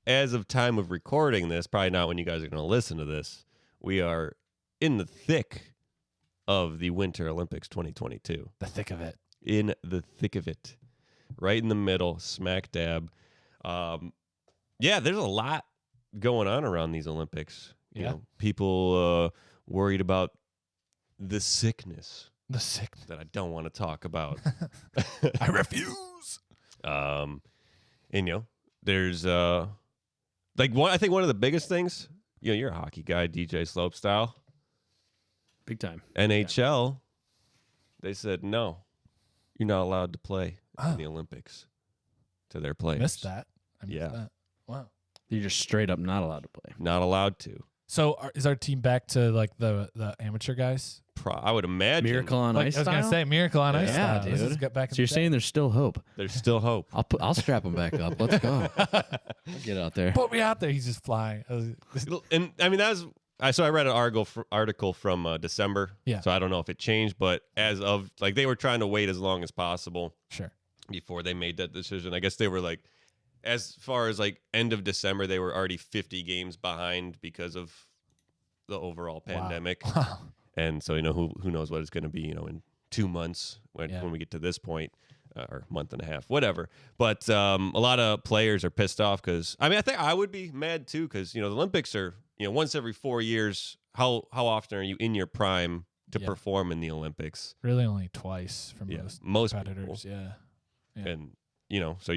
as of time of recording this, probably not when you guys are going to listen to this, we are in the thick of the Winter Olympics 2022. The thick of it. In the thick of it. Right in the middle, smack dab. Yeah, there's a lot going on around these Olympics. You know, people worried about the sickness. The sickness that I don't want to talk about. I refuse. And there's I think one of the biggest things, you're a hockey guy, DJ Slopestyle. Big time. NHL, they said no. You're not allowed to play in the Olympics to their players. Missed that. I missed that. Wow. You're just straight up not allowed to play. Not allowed to. So is our team back to like the amateur guys? I would imagine. Miracle on Ice I was going to say Miracle on Ice yeah, style. dude. This is back in So you're the saying there's still hope? There's still hope. I'll strap him back up. Let's go. I'll get out there. Put me out there. He's just flying. And I mean, so I read an article from December. Yeah. So I don't know if it changed, but as of they were trying to wait as long as possible. Sure. Before they made that decision. I guess they were as far as end of December, they were already 50 games behind because of the overall pandemic. Wow. And so, who knows what it's going to be, in 2 months when we get to this point, or month and a half, whatever. But a lot of players are pissed off because, I think I would be mad too because, the Olympics are, once every 4 years. How often are you in your prime to perform in the Olympics? Really only twice for most competitors. People. Yeah. And, so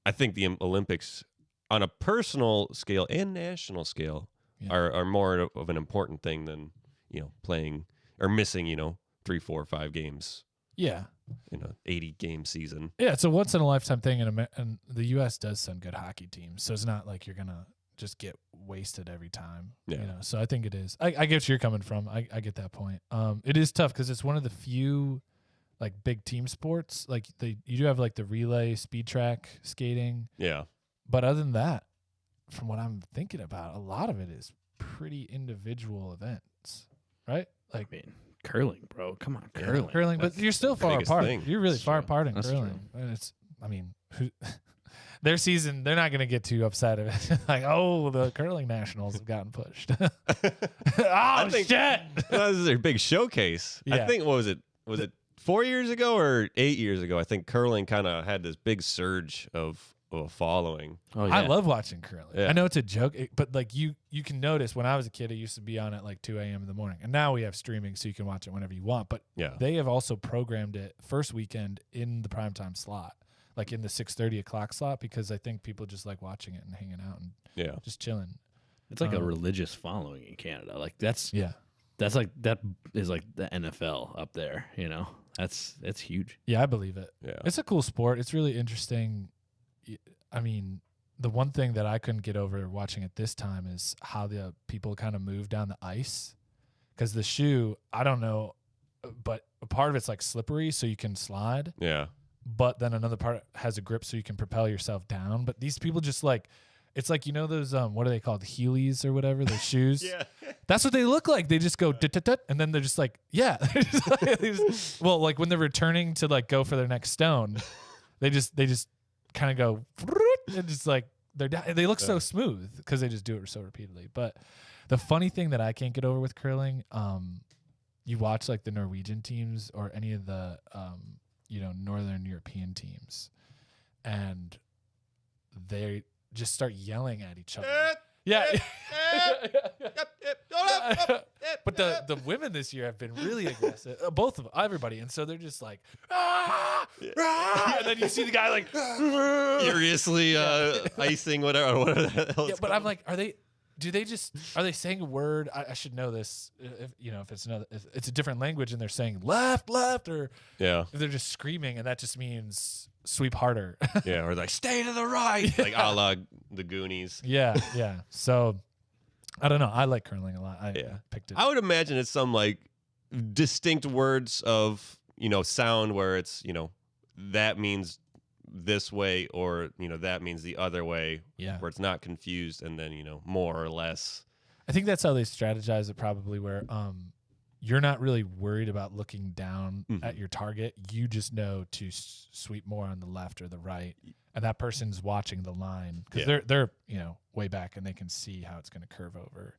I think the Olympics on a personal scale and national scale are more of an important thing than, playing or missing, 3, 4, 5 games. Yeah. In a 80-game season. Yeah, it's a once-in-a-lifetime thing, and the U.S. does send good hockey teams, so it's not like you're going to just get wasted every time. Yeah. So I think it is. I get where you're coming from. I get that point. It is tough because it's one of the few big team sports. You do have the relay, speed track, skating. Yeah. But other than that, from what I'm thinking about, a lot of it is pretty individual events, right? Curling, bro. Come on, curling. Yeah, curling, but you're still far apart. Thing. You're really far true. apart in That's curling. And their season, they're not going to get too upset of it. The curling nationals have gotten pushed. Shit! This is their big showcase. Yeah. I think, was it 4 years ago or 8 years ago? I think curling kind of had this big surge of a following. Oh, yeah. I love watching curling. Yeah. I know it's a joke, but you can notice when I was a kid, it used to be on at 2 a.m. in the morning. And now we have streaming, so you can watch it whenever you want. But they have also programmed it first weekend in the primetime slot, in the 6:30 o'clock slot, because I think people just like watching it and hanging out and just chilling. It's like a religious following in Canada. That is like the NFL up there, That's huge. Yeah, I believe it. Yeah. It's a cool sport. It's really interesting. The one thing that I couldn't get over watching it this time is how the people kind of move down the ice. Because the shoe, I don't know, but a part of it's slippery, so you can slide. Yeah. But then another part has a grip so you can propel yourself down. But these people just it's those, what are they called? Heelys or whatever, those shoes. Yeah. That's what they look like. They just go, and then they're just when they're returning to go for their next stone, they just kind of go, and just they're down. They look so smooth because they just do it so repeatedly. But the funny thing that I can't get over with curling, you watch the Norwegian teams or any of the, Northern European teams, and they just start yelling at each other. Yeah. But the women this year have been really aggressive. Everybody. And so they're just ah! And then you see the guy furiously icing whatever the hell. Yeah, but I'm are they saying a word? I should know this. If it's a different language and they're saying left, or if they're just screaming and that just means sweep harder. Yeah, or stay to the right, a la the Goonies. Yeah. So I don't know. I like curling a lot. I picked it. I would imagine it's some distinct words of sound where it's that means this way or that means the other way. Yeah. Where it's not confused and then more or less. I think that's how they strategize it. Probably where you're not really worried about looking down at your target. You just know to sweep more on the left or the right, and that person's watching the line because they're way back and they can see how it's going to curve over.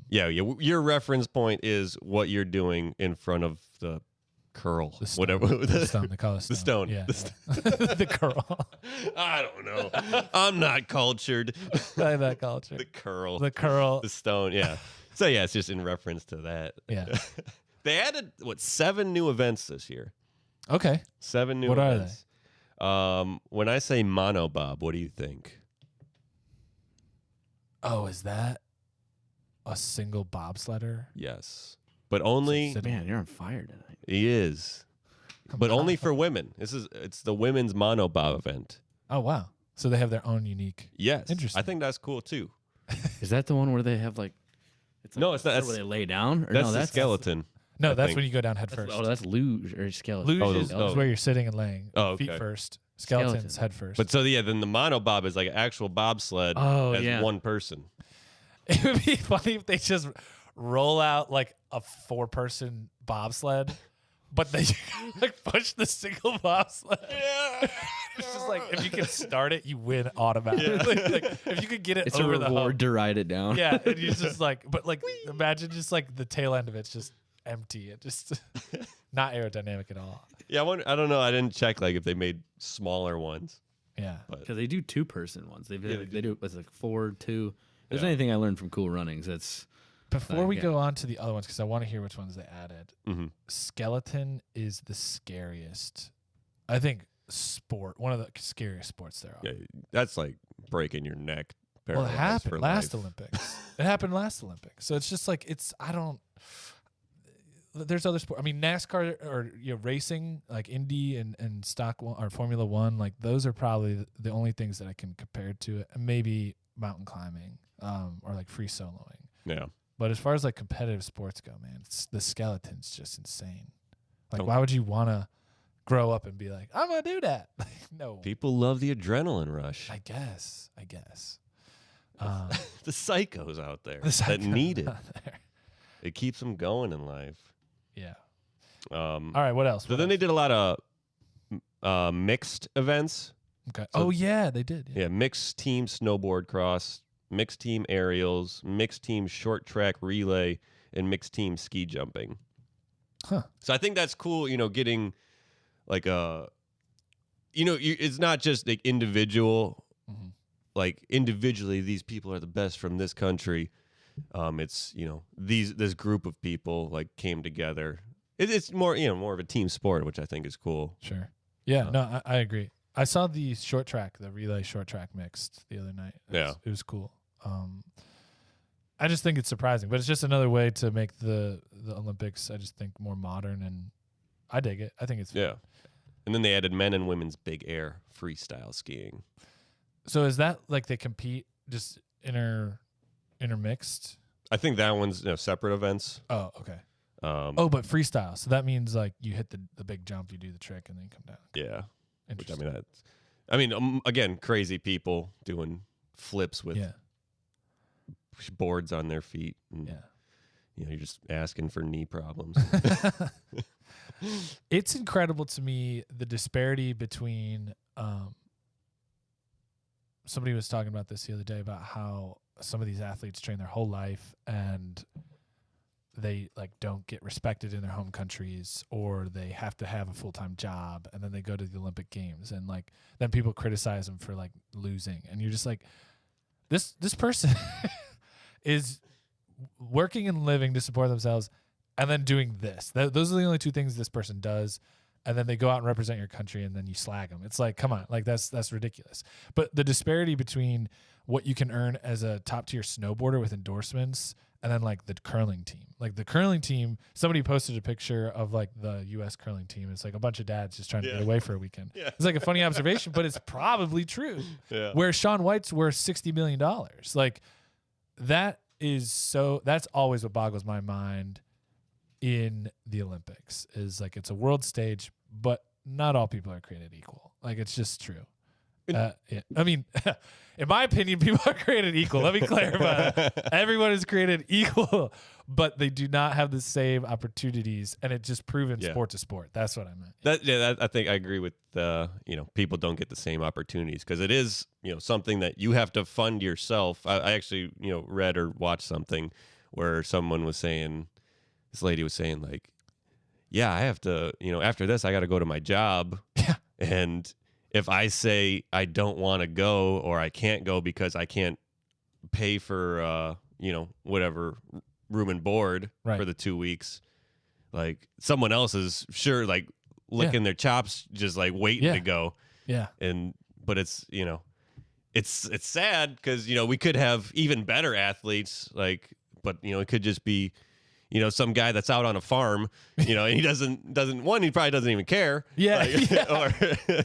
Your reference point is what you're doing in front of the curl, the stone, whatever. The stone. They call it the stone. Yeah. The curl. I don't know. I'm not cultured. I'm not cultured. The curl. The curl. The stone. Yeah. So yeah, it's just in reference to that. Yeah. They added 7 new events this year. Okay. 7 new what events. Are they? When I say monobob, what do you think? Oh, is that a single bobsledder? Yes. But only Man, you're on fire tonight. he is. But only for women. It's the women's monobob event. Oh wow. So they have their own unique. Yes. Interesting. I think that's cool too. Is that the one where they have like? No, it's not. That's where they lay down. Or That's no, the skeleton. No, I that's think. when you go down head first. Oh, that's luge or skeleton. Luge is where you're sitting and laying. Oh, Feet okay. first. Skeletons head first. But so then the monobob is like an actual bobsled as one person. It would be funny if they just roll out like a 4-person bobsled, but they like push the single bobsled. Yeah. It's just like if you can start it, you win automatically. Like, if you could get it It's over a the reward hump. to ride it down. Yeah, and you just like, but like imagine just like the tail end of it's just empty. It just not aerodynamic at all. Yeah, I don't know. I didn't check like if they made smaller ones. Yeah. Because they do 2-person ones. They do it's like 4, 2. If there's Yeah. anything I learned from Cool Runnings, that's Before we go on to the other ones, because I want to hear which ones they added. Mm-hmm. Skeleton is the scariest. I think one of the scariest sports there are. Yeah, that's like breaking your neck. Well, it paralyzed for happened last life. Olympics. It happened last Olympics. So it's just like there's other sports. I mean, NASCAR or racing like Indy and Stock One or Formula One, like those are probably the only things that I can compare to it. And maybe mountain climbing, or like free soloing. Yeah. But as far as like competitive sports go, man, the skeleton's just insane. Like, why would you want to grow up and be like, I'm gonna do that? Like, no. People love the adrenaline rush. I guess. The psychos out there The that psycho need it. out there. It keeps them going in life. Yeah. All right. What else? So then they did a lot of mixed events. Okay. So, yeah, they did. Yeah, mixed team snowboard cross, mixed team aerials, mixed team short track relay, and mixed team ski jumping. Huh. So I think that's cool, getting like it's not just like individual, like individually these people are the best from this country. It's, this group of people like came together. It's more, more of a team sport, which I think is cool. Sure. Yeah, no, I agree. I saw the relay short track mixed the other night. It was cool. I just think it's surprising, but it's just another way to make the Olympics, I just think, more modern, and I dig it. I think it's fun. Yeah. And then they added men and women's big air freestyle skiing. So is that like they compete just intermixed? I think that one's separate events. Oh, okay. But freestyle. So that means like you hit the big jump, you do the trick, and then you come down. Yeah. Which, again, crazy people doing flips with boards on their feet. And, you're just asking for knee problems. It's incredible to me, the disparity between somebody was talking about this the other day about how some of these athletes train their whole life and they like don't get respected in their home countries, or they have to have a full-time job, and then they go to the Olympic Games, and like then people criticize them for like losing, and you're just like, this person is working and living to support themselves and then doing this. Those are the only two things this person does. And then they go out and represent your country, and then you slag them. It's like, come on, like that's ridiculous. But the disparity between what you can earn as a top tier snowboarder with endorsements and then like the curling team, somebody posted a picture of like the U.S. curling team. It's like a bunch of dads just trying to get away for a weekend. Yeah. It's like a funny observation, but it's probably true. Yeah. Where Shaun White's worth $60 million. Like that's always what boggles my mind in the Olympics, is like it's a world stage, but not all people are created equal. Like it's just true. I mean, in my opinion, people are created equal. Let me clarify. Everyone is created equal, but they do not have the same opportunities, and it's just proven sport to sport. That's what I meant. I think I agree with people don't get the same opportunities because it is something that you have to fund yourself. I actually read or watched something where someone was saying, this lady was saying like, yeah, I have to after this I got to go to my job, and if I say I don't want to go or I can't go because I can't pay for whatever room and board for the 2 weeks, like someone else is sure like licking their chops just like waiting to go. But it's it's sad because we could have even better athletes, like, but it could just be some guy that's out on a farm, and he doesn't he probably doesn't even care. Or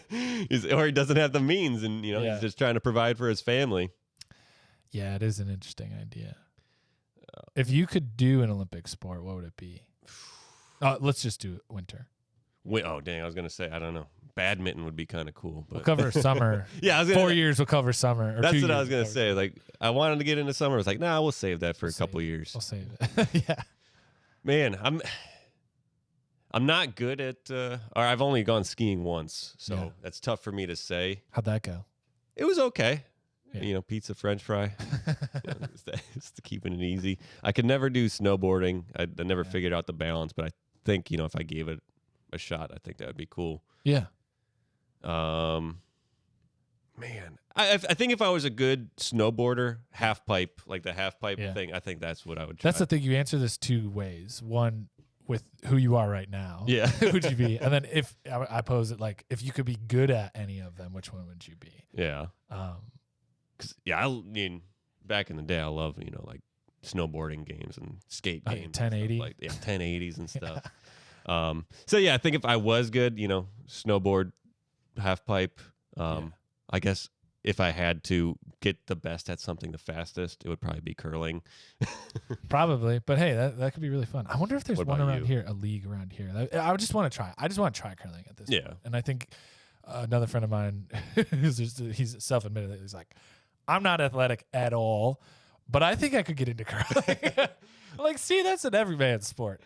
he doesn't have the means, and he's just trying to provide for his family. Yeah, it is an interesting idea. If you could do an Olympic sport, what would it be? Let's just do winter. Oh, dang, I was going to say, I don't know. Badminton would be kind of cool. But we'll cover summer. Yeah, 4 years we'll cover summer. That's what I was going to say. Like, I wanted to get into summer. I was like, nah, we'll save that for a couple years. We'll save it. Yeah. Man, I'm not good at, or I've only gone skiing once, so that's tough for me to say. How'd that go? It was okay. Yeah. Pizza, French fry. It's keeping it easy. I could never do snowboarding. I never figured out the balance, but I think, if I gave it a shot, I think that would be cool. Yeah. Man, I think if I was a good snowboarder, half pipe, like the half pipe thing, I think that's what I would try. That's the thing. You answer this 2 ways. One, with who you are right now. Yeah. Who would you be? And then if I pose it like, if you could be good at any of them, which one would you be? Yeah. Cause I mean, back in the day, I love like snowboarding games and skate games, 1080, like 1080s and stuff. So yeah, I think if I was good, snowboard, half pipe. I guess if I had to get the best at something, the fastest, it would probably be curling. Probably, but hey, that could be really fun. I wonder if there's one around here, a league around here. I would just want to try. I just want to try curling at this point. And I think another friend of mine, he's self-admitted, he's like, I'm not athletic at all, but I think I could get into curling. I'm like, see, that's an everyman sport.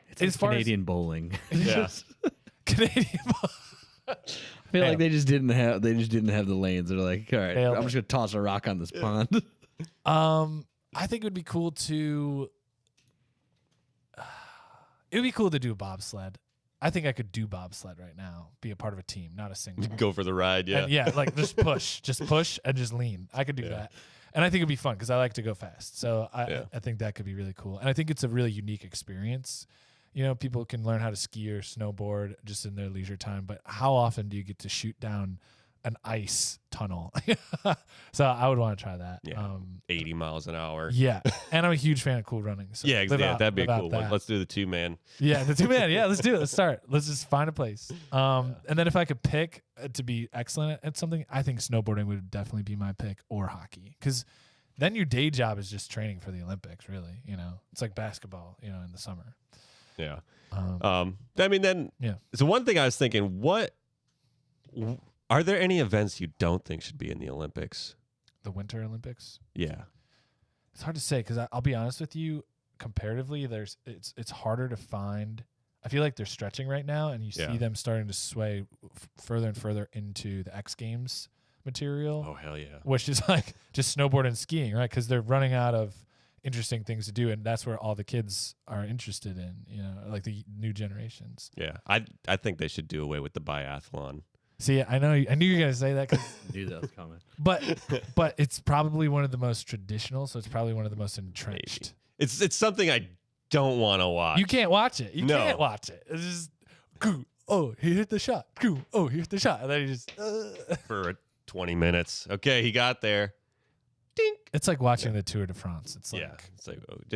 It's as Canadian bowling. Yeah. Canadian bowling. I feel like they just didn't have the lanes. They're like, all right, Failed. I'm just gonna toss a rock on this pond. I think it would be cool to. It would be cool to do a bobsled. I think I could do bobsled right now. Be a part of a team, not a single. Go for the ride, yeah. And like just push and just lean. I could do that, and I think it'd be fun because I like to go fast. So I think that could be really cool, and I think it's a really unique experience. People can learn how to ski or snowboard just in their leisure time, but how often do you get to shoot down an ice tunnel? So I would want to try that. Yeah. 80 miles an hour. Yeah. And I'm a huge fan of cool running. So that'd be a cool one. Let's do the 2-man. Yeah, the 2-man. Yeah, let's do it. Let's start. Let's just find a place. And then if I could pick to be excellent at something, I think snowboarding would definitely be my pick, or hockey. Because then your day job is just training for the Olympics, really. It's like basketball, in the summer. Yeah. So one thing I was thinking, are there any events you don't think should be in the Olympics? The Winter Olympics? Yeah. It's hard to say because I'll be honest with you, comparatively, it's harder to find. I feel like they're stretching right now, and you see them starting to sway further and further into the X Games material. Oh, hell yeah. Which is like just snowboard and skiing, right? Because they're running out of interesting things to do, and that's where all the kids are interested in, like the new generations. Yeah, I think they should do away with the biathlon. See, I knew you were gonna say that. Cause knew that was coming. But it's probably one of the most traditional, so it's probably one of the most entrenched. Maybe. It's something I don't want to watch. You can't watch it. You can't watch it. It's just, oh, he hit the shot. Oh, he hit the shot, and then he just for 20 minutes. Okay, he got there. Dink. It's like watching the Tour de France. It's like,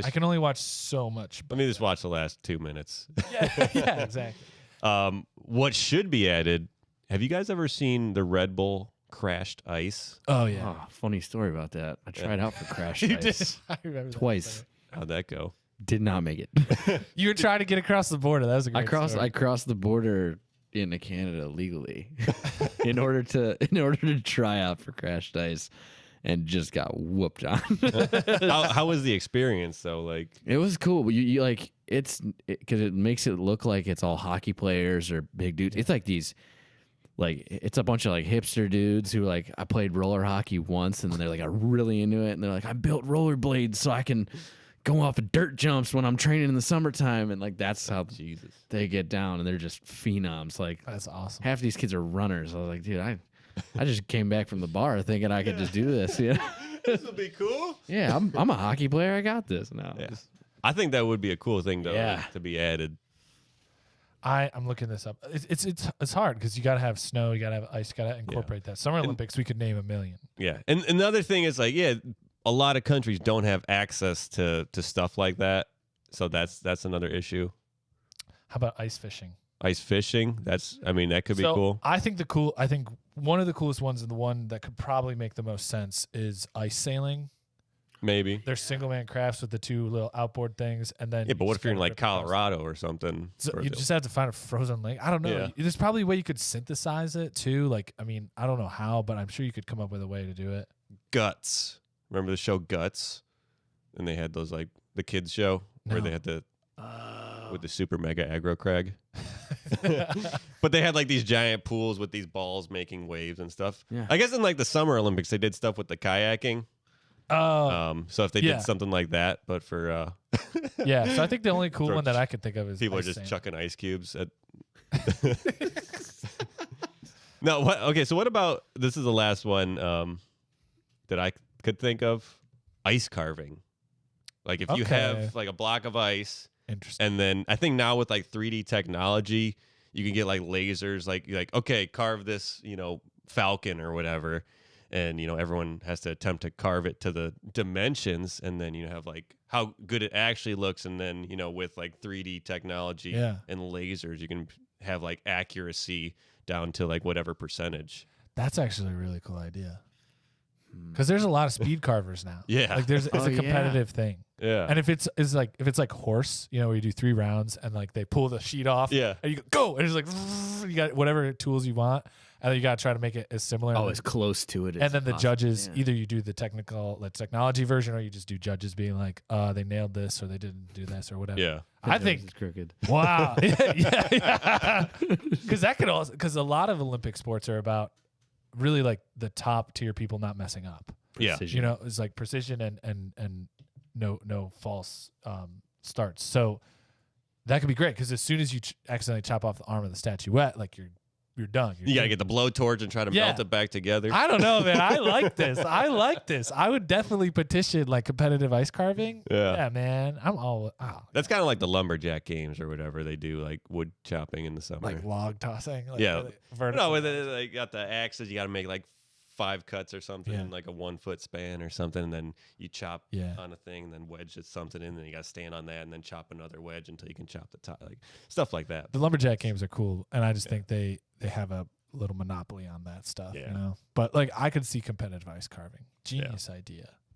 I can only watch so much. Let me just watch the last 2 minutes. Yeah, exactly. What should be added? Have you guys ever seen the Red Bull crashed ice? Oh yeah. Oh, funny story about that. I tried out for crashed ice. You did. I remember twice. How'd that go? Did not make it. You were trying to get across the border. That was a great story. I crossed the border into Canada legally in order to try out for crashed ice. and just got whooped on. How was the experience though? Like, it was cool, but you like because it makes it look like it's all hockey players or big dudes. It's like these. Like, it's a bunch of, like, hipster dudes who, like, I played roller hockey once, and they're, like, I'm really into it. And they're like, I built rollerblades so I can go off of dirt jumps when I'm training in the summertime. And, like, that's how they get down. And they're just phenoms. Like, that's awesome. Half these kids are runners. I was like, dude, I just came back from the bar thinking I could just do this. You know? This would be cool. Yeah, I'm a hockey player. I got this now. Yeah. I think that would be a cool thing, though, to be added. I'm looking this up. It's hard because you got to have snow, you got to have ice, you got to incorporate that. Summer Olympics, we could name a million. Yeah, and another thing is like, a lot of countries don't have access to stuff like that, so that's another issue. How about ice fishing? Ice fishing, that could be cool. I think one of the coolest ones and the one that could probably make the most sense is ice sailing. Maybe they're single man crafts with the two little outboard things, and then but what if you're in like Colorado or something? So you just have to find a frozen lake. I don't know. Yeah. There's probably a way you could synthesize it too. Like, I mean, I don't know how, but I'm sure you could come up with a way to do it. Guts. Remember the show Guts? And they had those like the kids show where they had the with the super mega aggro crag. But they had like these giant pools with these balls making waves and stuff. Yeah. I guess in like the Summer Olympics they did stuff with the kayaking. So if they did something like that, but for so I think the only cool one that I could think of is people are just chucking ice cubes at. No, what? Okay, so what about this? Is the last one that I could think of? Ice carving. Like if you have like a block of ice, and then I think now with like 3D technology, you can get like lasers. Like okay, carve this, falcon or whatever. And, everyone has to attempt to carve it to the dimensions. And then you have like how good it actually looks. And then, with like 3D technology and lasers, you can have like accuracy down to like whatever percentage. That's actually a really cool idea. Because there's a lot of speed carvers now. Yeah. Like it's a competitive thing. Yeah. And if it's like horse, where you do 3 rounds and like they pull the sheet off. Yeah. And you go. And it's like, you got whatever tools you want. And then you got to try to make it as similar. As close to it as And then the possible. judges, either you do the technology version or you just do judges being like, they nailed this or they didn't do this or whatever. Yeah. I think it's crooked. Wow. yeah. Because a lot of Olympic sports are about really like the top tier people not messing up. Precision. Yeah. It's like precision and no false starts. So that could be great because as soon as you accidentally chop off the arm of the statuette, like you're done. You got to get the blowtorch and try to melt it back together. I don't know, man. I like this. I would definitely petition like competitive ice carving. Yeah, man. I'm all. That's kind of like the lumberjack games or whatever they do, like wood chopping in the summer. Like log tossing. Like No, with it, they got the axes. You got to make like 5 cuts or something in like a 1 foot span or something. And then you chop on a thing and then wedge something in. And then you got to stand on that and then chop another wedge until you can chop the top. Like stuff like that. The lumberjack games are cool. And I just think they have a little monopoly on that stuff, But like I could see competitive ice carving. Genius idea.